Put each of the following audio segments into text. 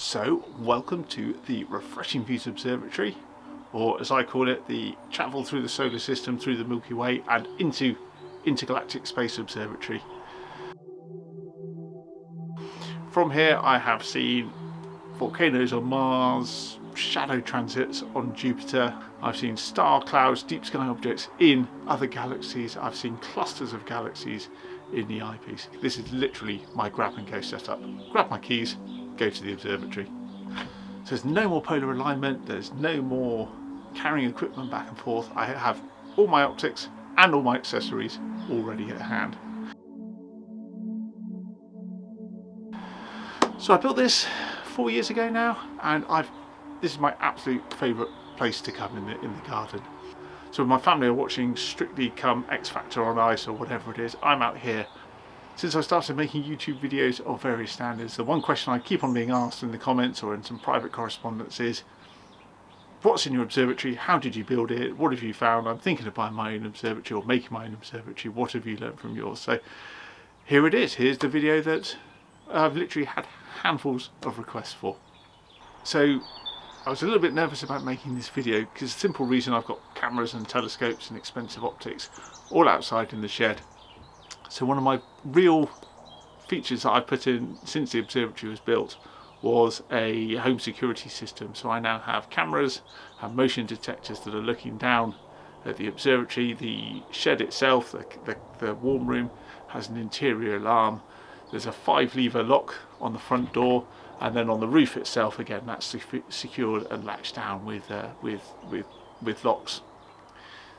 So, welcome to the Refreshing Views Observatory, or as I call it, the travel through the solar system, through the Milky Way and into intergalactic space observatory. From here I have seen volcanoes on Mars, shadow transits on Jupiter, I've seen star clouds, deep sky objects in other galaxies, I've seen clusters of galaxies in the eyepiece. This is literally my grab and go setup. Grab my keys, go to the observatory. So there's no more polar alignment, there's no more carrying equipment back and forth. I have all my optics and all my accessories already at hand. So I built this 4 years ago now, and this is my absolute favourite place to come in the garden. So when my family are watching Strictly Come X Factor on Ice or whatever it is, I'm out here. Since I started making YouTube videos of various standards, the one question I keep on being asked in the comments or in some private correspondence is, what's in your observatory? How did you build it? What have you found? I'm thinking of buying my own observatory or making my own observatory. What have you learned from yours? So here it is. Here's the video that I've literally had handfuls of requests for. So I was a little bit nervous about making this video because the simple reason I've got cameras and telescopes and expensive optics all outside in the shed. So one of my real features that I put in since the observatory was built was a home security system. So I now have cameras and motion detectors that are looking down at the observatory. The shed itself, the warm room, has an interior alarm. There's a 5-lever lock on the front door, and then on the roof itself, again, that's secured and latched down with locks.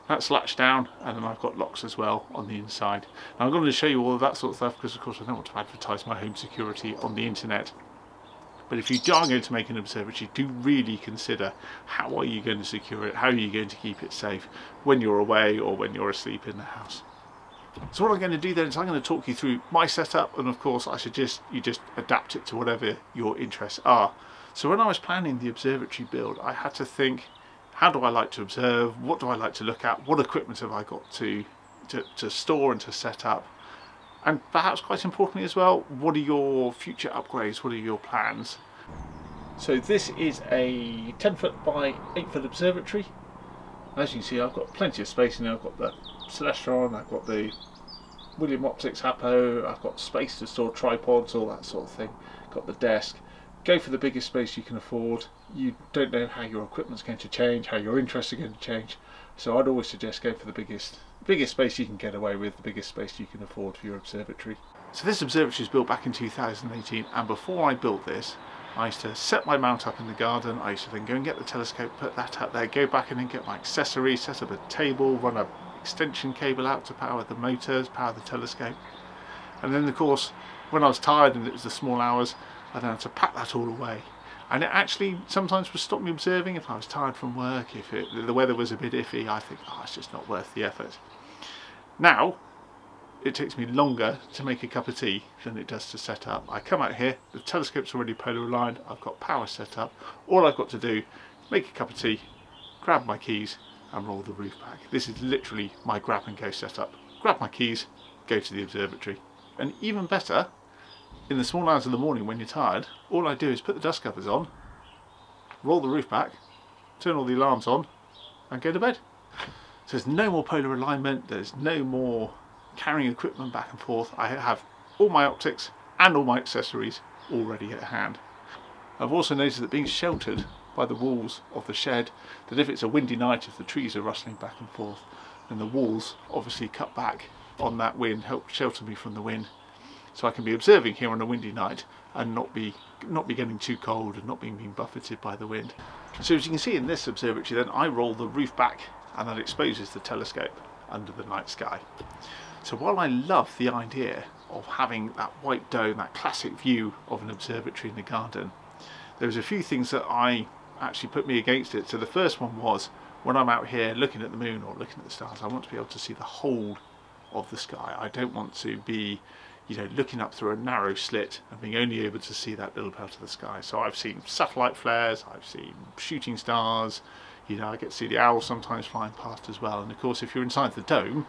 That's latched down, and then I've got locks as well on the inside. Now I'm going to show you all of that sort of stuff because of course I don't want to advertise my home security on the internet. But if you are going to make an observatory, do really consider how are you going to secure it, how are you going to keep it safe when you're away or when you're asleep in the house. So what I'm going to do then is I'm going to talk you through my setup, and of course I suggest you just adapt it to whatever your interests are. So when I was planning the observatory build, I had to think, how do I like to observe? What do I like to look at? What equipment have I got to store and to set up? And perhaps quite importantly as well, what are your future upgrades? What are your plans? So this is a 10-foot by 8-foot observatory. As you can see, I've got plenty of space in there. I've got the Celestron, I've got the William Optics Hapo, I've got space to store tripods, all that sort of thing. Got the desk. Go for the biggest space you can afford. You don't know how your equipment's going to change, how your interests are going to change. So I'd always suggest go for the biggest space you can get away with, the biggest space you can afford for your observatory. So this observatory was built back in 2018, and before I built this, I used to set my mount up in the garden. I used to then go and get the telescope, put that up there, go back and then get my accessories, set up a table, run an extension cable out to power the motors, power the telescope. And then of course, when I was tired and it was the small hours, I then had to pack that all away. And it actually sometimes would stop me observing if I was tired from work, if the weather was a bit iffy. I think, oh, it's just not worth the effort. Now, it takes me longer to make a cup of tea than it does to set up. I come out here, the telescope's already polar aligned, I've got power set up. All I've got to do, make a cup of tea, grab my keys and roll the roof back. This is literally my grab and go setup. Grab my keys, go to the observatory. And even better, in the small hours of the morning when you're tired, all I do is put the dust covers on, roll the roof back, turn all the alarms on and go to bed. So there's no more polar alignment, there's no more carrying equipment back and forth. I have all my optics and all my accessories already at hand. I've also noticed that being sheltered by the walls of the shed, that if it's a windy night, if the trees are rustling back and forth, then the walls obviously cut back on that wind, help shelter me from the wind. So I can be observing here on a windy night and not be getting too cold and not being buffeted by the wind. So as you can see in this observatory then, I roll the roof back and that exposes the telescope under the night sky. So while I love the idea of having that white dome, that classic view of an observatory in the garden, there's a few things that actually put me against it. So the first one was, when I'm out here looking at the moon or looking at the stars, I want to be able to see the whole of the sky. I don't want to be, looking up through a narrow slit and being only able to see that little part of the sky. So I've seen satellite flares, I've seen shooting stars, I get to see the owls sometimes flying past as well. And of course, if you're inside the dome,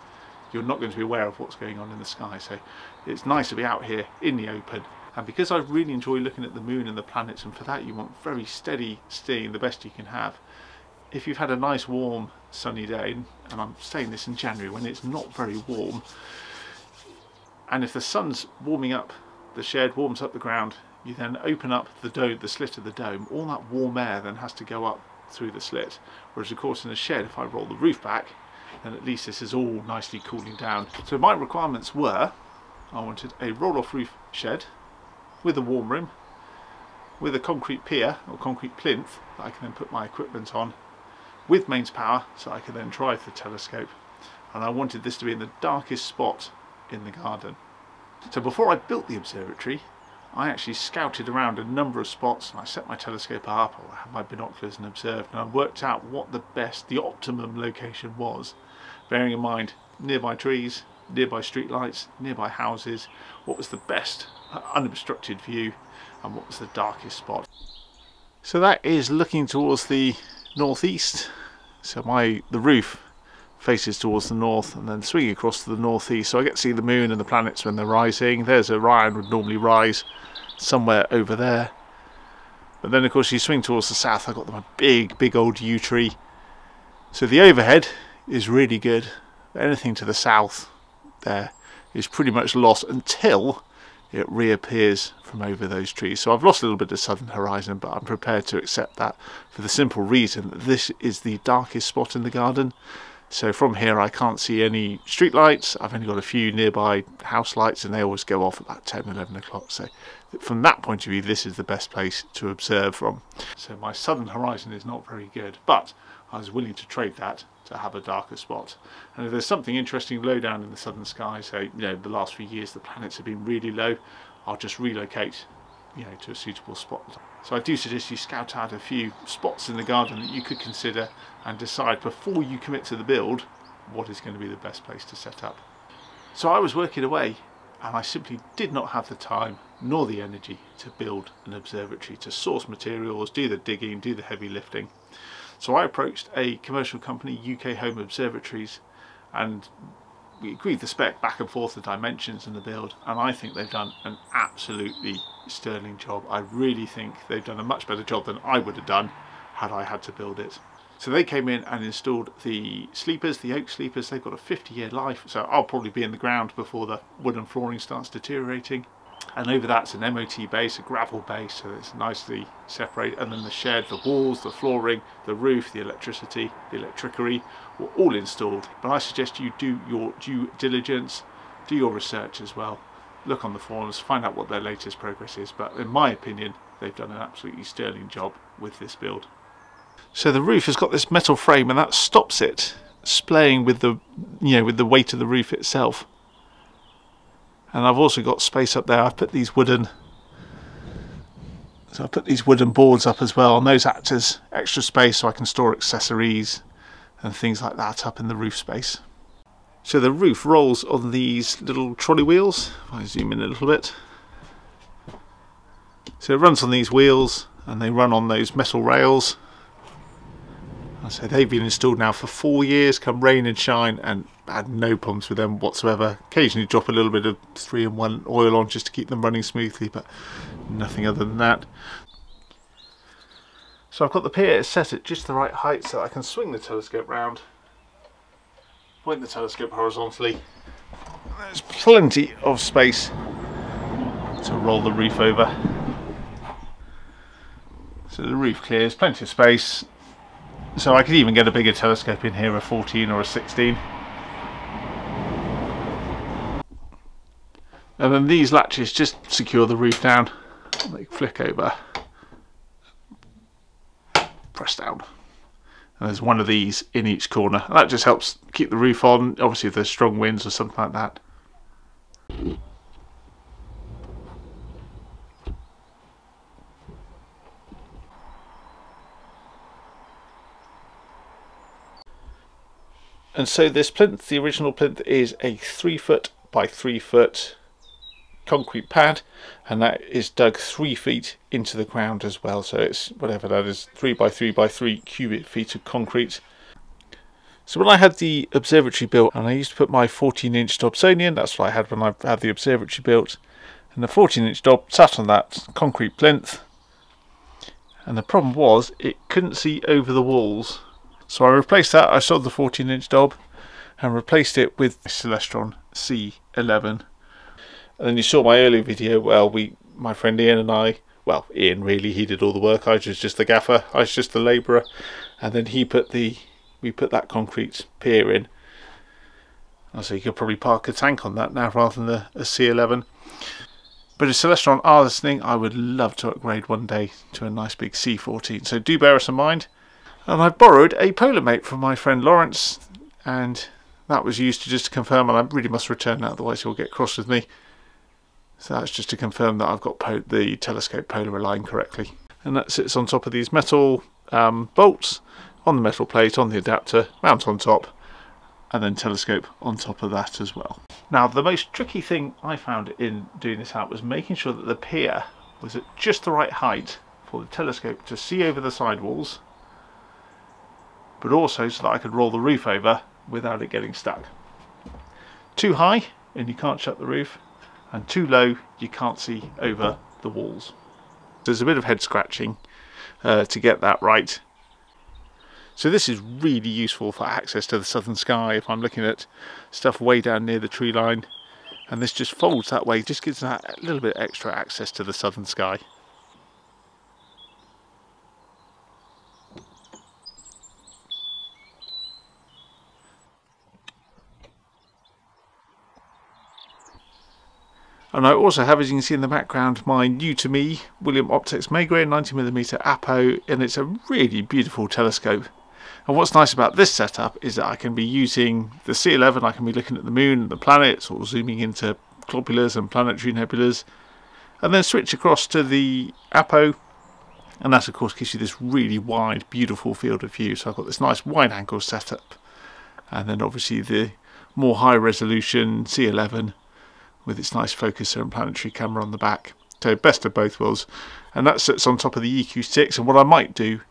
you're not going to be aware of what's going on in the sky. So it's nice to be out here in the open And because I really enjoy looking at the moon and the planets, and for that you want very steady steam, the best you can have, if you've had a nice warm sunny day, and I'm saying this in January when it's not very warm, and if the sun's warming up the shed, warms up the ground, you then open up the dome, the slit of the dome, all that warm air then has to go up through the slit. Whereas of course in a shed, if I roll the roof back, then at least this is all nicely cooling down. So my requirements were, I wanted a roll-off roof shed with a warm room, with a concrete pier or concrete plinth that I can then put my equipment on, with mains power so I can then drive the telescope, and I wanted this to be in the darkest spot in the garden. So before I built the observatory, I actually scouted around a number of spots, and I set my telescope up, or I had my binoculars and observed, and I worked out what the optimum location was, bearing in mind nearby trees, nearby street lights, nearby houses, what was the best unobstructed view, and what was the darkest spot. So that is looking towards the northeast. So the roof faces towards the north and then swinging across to the northeast, so I get to see the moon and the planets when they're rising. There's Orion, would normally rise somewhere over there, but then of course you swing towards the south, I've got my big old yew tree, so the overhead is really good. Anything to the south there is pretty much lost until it reappears from over those trees. So I've lost a little bit of southern horizon, but I'm prepared to accept that for the simple reason that this is the darkest spot in the garden. So from here I can't see any street lights. I've only got a few nearby house lights, and they always go off about 10, 11 o'clock. So from that point of view, this is the best place to observe from. So my southern horizon is not very good, but I was willing to trade that to have a darker spot. And if there's something interesting low down in the southern sky, so you know, the last few years the planets have been really low, I'll just relocate, you know, to a suitable spot. So I do suggest you scout out a few spots in the garden that you could consider and decide before you commit to the build what is going to be the best place to set up. So I was working away, and I simply did not have the time nor the energy to build an observatory, to source materials, do the digging, do the heavy lifting. So I approached a commercial company, UK Home Observatories, and we agreed the spec back and forth, the dimensions and the build, and I think they've done an absolutely sterling job. I really think they've done a much better job than I would have done had I had to build it. So they came in and installed the sleepers, the oak sleepers. They've got a 50-year life, so I'll probably be in the ground before the wooden flooring starts deteriorating. And over that's an MOT base, a gravel base, so it's nicely separated. And then the shed, the walls, the flooring, the roof, the electricity, the electricery were all installed. But I suggest you do your due diligence, do your research as well. Look on the forums, find out what their latest progress is. But in my opinion, they've done an absolutely sterling job with this build. So the roof has got this metal frame, and that stops it splaying with the, you know, with the weight of the roof itself. And I've also got space up there. I've put these wooden boards up as well, and those act as extra space so I can store accessories and things like that up in the roof space. So the roof rolls on these little trolley wheels. If I zoom in a little bit. So it runs on these wheels, and they run on those metal rails. So they've been installed now for 4 years, come rain and shine, and I had no problems with them whatsoever. Occasionally drop a little bit of 3-in-1 oil on just to keep them running smoothly, but nothing other than that. So I've got the pier set at just the right height so I can swing the telescope round, point the telescope horizontally. There's plenty of space to roll the roof over. So the roof clears, plenty of space. So I could even get a bigger telescope in here, a 14 or a 16. And then these latches just secure the roof down. They flick over, press down. And there's one of these in each corner. And that just helps keep the roof on, obviously if there's strong winds or something like that. And so this plinth, the original plinth, is a 3 foot by 3 foot concrete pad, and that is dug 3 feet into the ground as well. So it's whatever that is, 3 by 3 by 3 cubic feet of concrete. So when I had the observatory built, and I used to put my 14-inch Dobsonian, that's what I had when I had the observatory built, And the 14-inch dob sat on that concrete plinth, and the problem was it couldn't see over the walls. So I replaced that. I sold the 14-inch dob and replaced it with a Celestron C11. And then you saw my earlier video. Well, my friend Ian and I, well, Ian really, he did all the work. I was just the gaffer. I was just the labourer. And then we put that concrete pier in. So you could probably park a tank on that now rather than a C11. But if Celestron are listening, I would love to upgrade one day to a nice big C14. So do bear us in mind. And I borrowed a Polar Mate from my friend Lawrence, and that was used to just confirm, and I really must return that, otherwise he'll get cross with me. So that's just to confirm that I've got the telescope polar aligned correctly. And that sits on top of these metal bolts, on the metal plate, on the adapter, mount on top, and then telescope on top of that as well. Now, the most tricky thing I found in doing this out was making sure that the pier was at just the right height for the telescope to see over the sidewalls, but also so that I could roll the roof over without it getting stuck. Too high and you can't shut the roof, and too low you can't see over the walls. There's a bit of head scratching to get that right. So this is really useful for access to the southern sky if I'm looking at stuff way down near the tree line, and this just folds that way, just gives that a little bit extra access to the southern sky. And I also have, as you can see in the background, my new to me William Optics Maigret 90mm Apo, and it's a really beautiful telescope. And what's nice about this setup is that I can be using the C11, I can be looking at the moon and the planets, or zooming into globulars and planetary nebulas, and then switch across to the Apo, and that of course gives you this really wide, beautiful field of view. So I've got this nice wide angle setup, and then obviously the more high resolution C11 with its nice focuser and planetary camera on the back. So best of both worlds, and that sits on top of the EQ6. And what I might do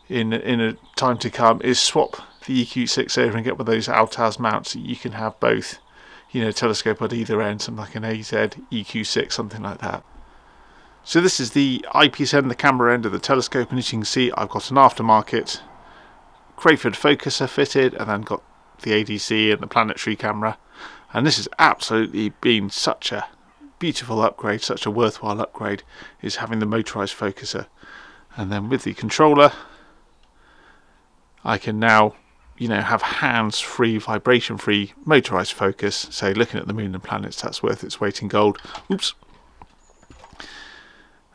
in a time to come is swap the EQ6 over and get one of those Altaz mounts that you can have both, you know, telescope at either end, something like an AZ EQ6, something like that. So this is the eyepiece end, the camera end of the telescope, and as you can see I've got an aftermarket Crayford focuser fitted, and then got the ADC and the planetary camera. And this has absolutely been such a beautiful upgrade, such a worthwhile upgrade, is having the motorised focuser. And then with the controller I can now, you know, have hands-free, vibration-free motorised focus. Say looking at the moon and planets, that's worth its weight in gold. Oops.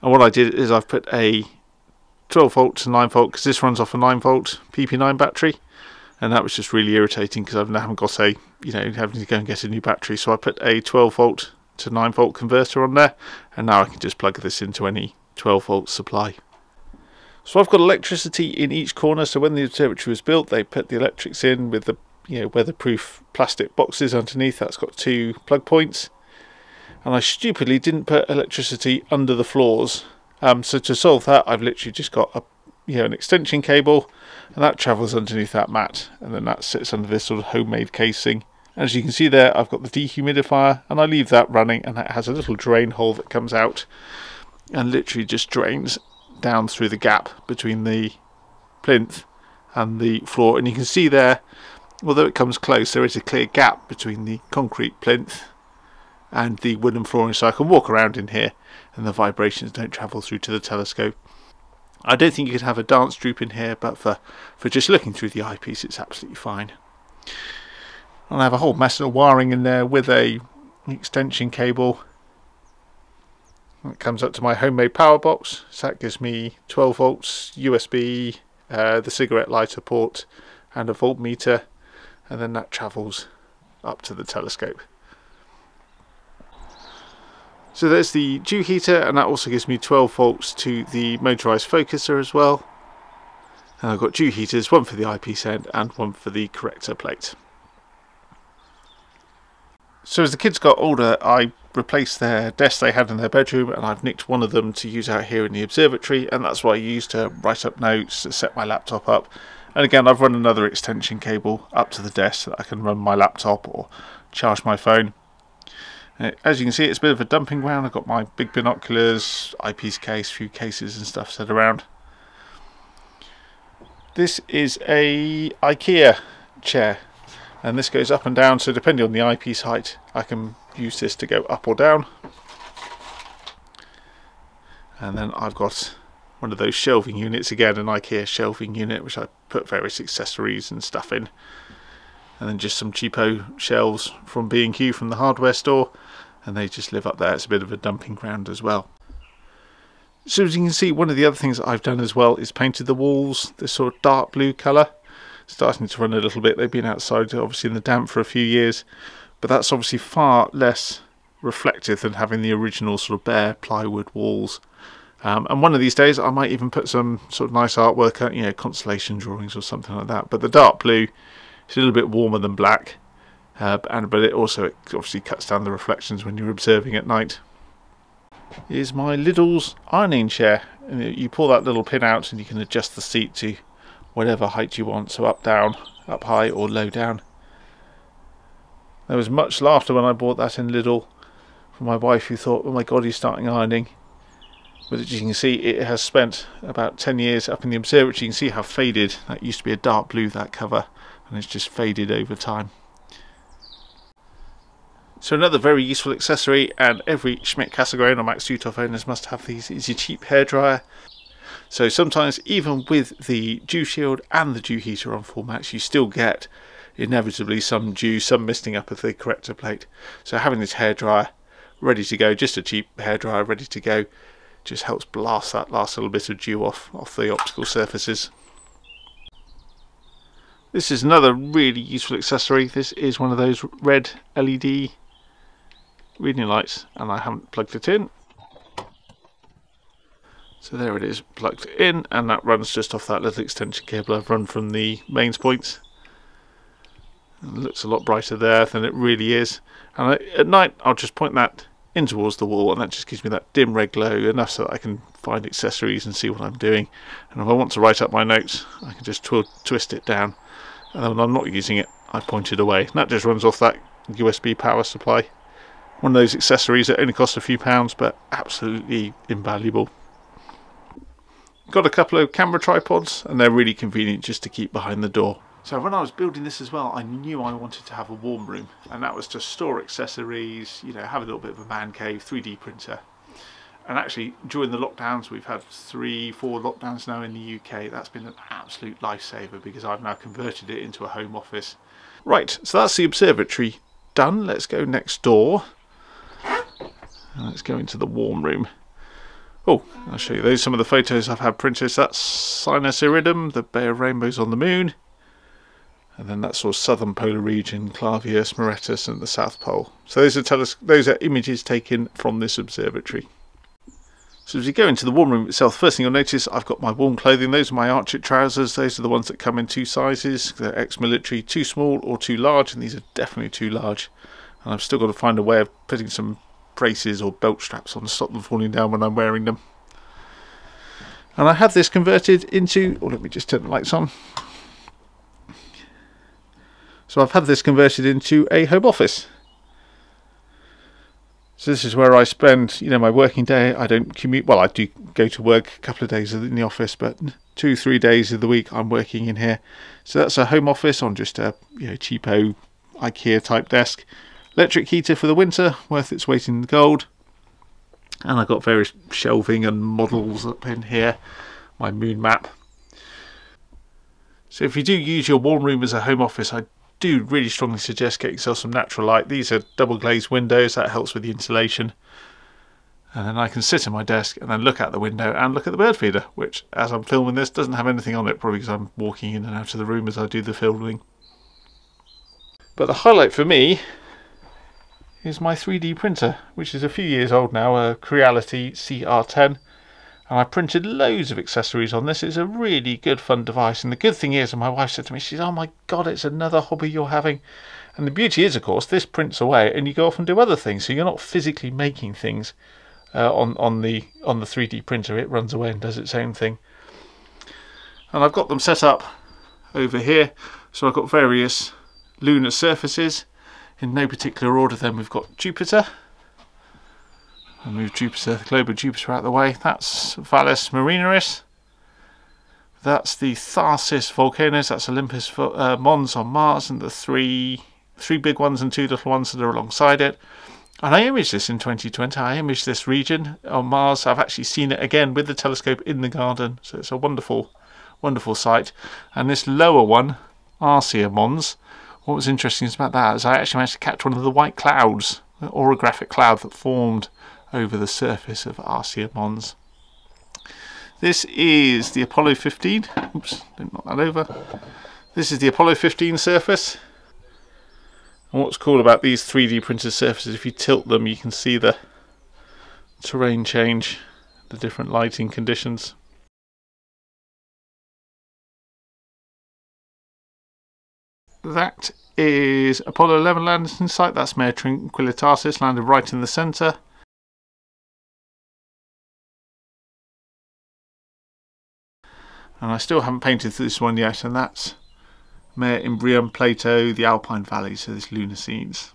And what I did is I've put a 12 volt to 9 volt, because this runs off a 9 volt PP9 battery, and that was just really irritating because I haven't got a, you know, having to go and get a new battery. So I put a 12 volt to 9 volt converter on there, and now I can just plug this into any 12 volt supply. So I've got electricity in each corner. So when the observatory was built, they put the electrics in with the, you know, weatherproof plastic boxes underneath. That's got 2 plug points, and I stupidly didn't put electricity under the floors. So to solve that, I've literally just got a, you know, an extension cable, and that travels underneath that mat, and then that sits under this sort of homemade casing. As you can see there, I've got the dehumidifier, and I leave that running, and that has a little drain hole that comes out and literally just drains down through the gap between the plinth and the floor. And you can see there, although it comes close, there is a clear gap between the concrete plinth and the wooden flooring, so I can walk around in here and the vibrations don't travel through to the telescope. I don't think you could have a dance troupe in here, but for just looking through the eyepiece it's absolutely fine. And I have a whole mess of wiring in there with a extension cable. It comes up to my homemade power box, so that gives me 12 volts, USB, the cigarette lighter port and a voltmeter, and then that travels up to the telescope. So there's the dew heater, and that also gives me 12 volts to the motorised focuser as well. And I've got dew heaters, one for the eyepiece end and one for the corrector plate. So as the kids got older, I replaced their desk they had in their bedroom, and I've nicked one of them to use out here in the observatory, and that's what I use to write up notes, to set my laptop up. And again, I've run another extension cable up to the desk so that I can run my laptop or charge my phone. As you can see, it's a bit of a dumping ground. I've got my big binoculars, eyepiece case, a few cases and stuff set around. This is a Ikea chair, and this goes up and down, so depending on the eyepiece height I can use this to go up or down. And then I've got one of those shelving units, again an Ikea shelving unit, which I put various accessories and stuff in. And then just some cheapo shelves from B&Q from the hardware store, and they just live up there. It's a bit of a dumping ground as well. So as you can see, one of the other things that I've done as well is painted the walls this sort of dark blue colour. Starting to run a little bit. They've been outside obviously in the damp for a few years, but that's obviously far less reflective than having the original sort of bare plywood walls. And one of these days I might even put some sort of nice artwork, you know, constellation drawings or something like that. But the dark blue is a little bit warmer than black, but it also obviously cuts down the reflections when you're observing at night. Here's my Lidl's ironing chair. And you pull that little pin out and you can adjust the seat to whatever height you want, so up, down, up high or low down. There was much laughter when I bought that in Lidl from my wife, who thought, oh my god, he's starting ironing. But as you can see, it has spent about 10 years up in the observatory. You can see how faded that used to be, a dark blue, that cover, and it's just faded over time. So another very useful accessory, and every Schmidt Cassegrain or Max Uthoff owners must have these, is your cheap hairdryer. So sometimes even with the dew shield and the dew heater on full max, you still get inevitably some dew, some misting up of the corrector plate. So having this hairdryer ready to go, just a cheap hairdryer ready to go, just helps blast that last little bit of dew off the optical surfaces. This is another really useful accessory. This is one of those red LED reading lights, and I haven't plugged it in. So there it is, plugged in, and that runs just off that little extension cable I've run from the mains points. It looks a lot brighter there than it really is. And at night I'll just point that in towards the wall, and that just gives me that dim red glow, enough so that I can find accessories and see what I'm doing. And if I want to write up my notes, I can just twist it down, and then when I'm not using it, I point it away. And that just runs off that USB power supply. One of those accessories that only costs a few pounds, but absolutely invaluable. Got a couple of camera tripods, and they're really convenient just to keep behind the door. So when I was building this as well, I knew I wanted to have a warm room, and that was to store accessories, you know, have a little bit of a man cave, 3D printer. And actually during the lockdowns, we've had 3-4 lockdowns now in the UK, that's been an absolute lifesaver because I've now converted it into a home office. Right, so that's the observatory done. Let's go next door. And let's go into the warm room. Oh, I'll show you those, some of the photos I've had printed. So that's Sinus Iridum, the Bay of Rainbows on the moon. And then that sort of southern polar region, Clavius, Moretus, and the South Pole. So those are images taken from this observatory. So as you go into the warm room itself, first thing you'll notice, I've got my warm clothing. Those are my Arctic trousers. Those are the ones that come in two sizes. They're ex-military, too small or too large, and these are definitely too large. And I've still got to find a way of putting some braces or belt straps on to stop them falling down when I'm wearing them. And I have this converted into, let me just turn the lights on. So I've had this converted into a home office. So this is where I spend, you know, my working day. I don't commute. Well, I do go to work a couple of days in the office, but 2-3 days of the week I'm working in here. So that's a home office on just a, you know, cheapo Ikea type desk. Electric heater for the winter, worth its weight in gold. And I've got various shelving and models up in here. My moon map. So if you do use your warm room as a home office, I do really strongly suggest getting yourself some natural light. These are double glazed windows, that helps with the insulation. And then I can sit at my desk and then look out the window and look at the bird feeder, which as I'm filming this doesn't have anything on it, probably because I'm walking in and out of the room as I do the filming. But the highlight for me is my 3D printer, which is a few years old now, a Creality CR10. And I printed loads of accessories on this. It's a really good fun device. And the good thing is, and my wife said to me, she said, oh my god, it's another hobby you're having. And the beauty is, of course, this prints away and you go off and do other things. So you're not physically making things on the 3D printer. It runs away and does its own thing. And I've got them set up over here. So I've got various lunar surfaces. In no particular order then we've got Jupiter. I'll move Jupiter, the globe of Jupiter out of the way. That's Valles Marineris. That's the Tharsis volcanoes. That's Olympus Mons on Mars, and the three big ones and 2 little ones that are alongside it. And I imaged this in 2020. I imaged this region on Mars. I've actually seen it again with the telescope in the garden. So it's a wonderful, wonderful sight. And this lower one, Arcia Mons, what was interesting about that is I actually managed to catch one of the white clouds, the orographic cloud that formed over the surface of Arcia Mons. This is the Apollo 15. Oops, didn't knock that over. This is the Apollo 15 surface. And what's cool about these 3D printed surfaces, if you tilt them, you can see the terrain change, the different lighting conditions. That is Apollo 11 landing site. That's Mare Tranquillitatis, landed right in the centre. And I still haven't painted this one yet, and that's Mare Imbrium Plato, the Alpine Valley, so this lunar scenes.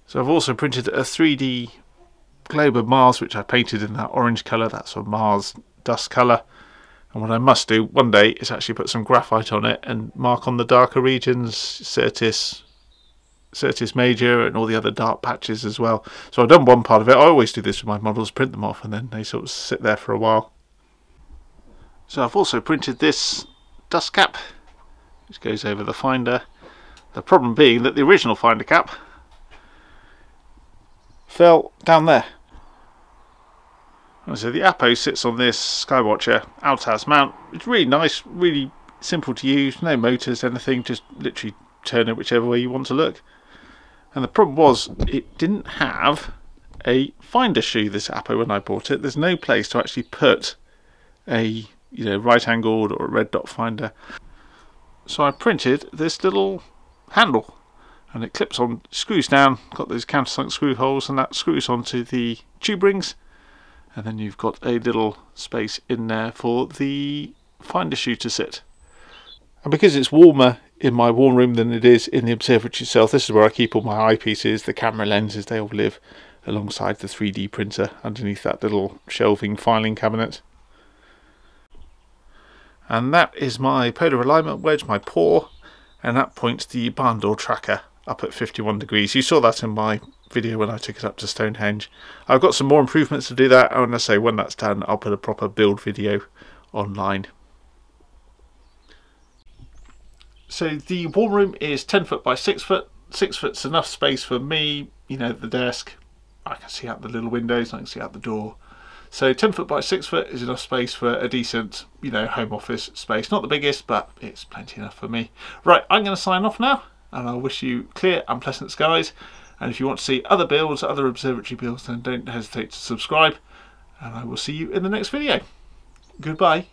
So I've also printed a 3D globe of Mars, which I painted in that orange colour. That's a Mars dust colour. And what I must do one day is actually put some graphite on it and mark on the darker regions, Syrtis Major, and all the other dark patches as well. So I've done one part of it. I always do this with my models, print them off, and then they sort of sit there for a while. So I've also printed this dust cap, which goes over the finder. The problem being that the original finder cap fell down there. And so the Apo sits on this Skywatcher Altaz mount. It's really nice, really simple to use, no motors, anything, just literally turn it whichever way you want to look. And the problem was it didn't have a finder shoe, this Apo, when I bought it. There's no place to actually put a right angled or a red dot finder. So I printed this little handle, and it clips on, screws down, got those countersunk screw holes, and that screws onto the tube rings, and then you've got a little space in there for the finder shoe to sit. And because it's warmer in my warm room than it is in the observatory itself, this is where I keep all my eyepieces, the camera lenses. They all live alongside the 3D printer underneath that little shelving filing cabinet. And that is my polar alignment wedge, my paw, and that points the barn door tracker up at 51 degrees. You saw that in my video when I took it up to Stonehenge. I've got some more improvements to do that, and I say when that's done I'll put a proper build video online. So the warm room is 10 foot by 6 foot. 6 foot's enough space for me, the desk. I can see out the little windows, I can see out the door. So 10 foot by 6 foot is enough space for a decent, home office space. Not the biggest, but it's plenty enough for me. Right, I'm going to sign off now, and I'll wish you clear and pleasant skies. And if you want to see other builds, other observatory builds, then don't hesitate to subscribe. And I will see you in the next video. Goodbye.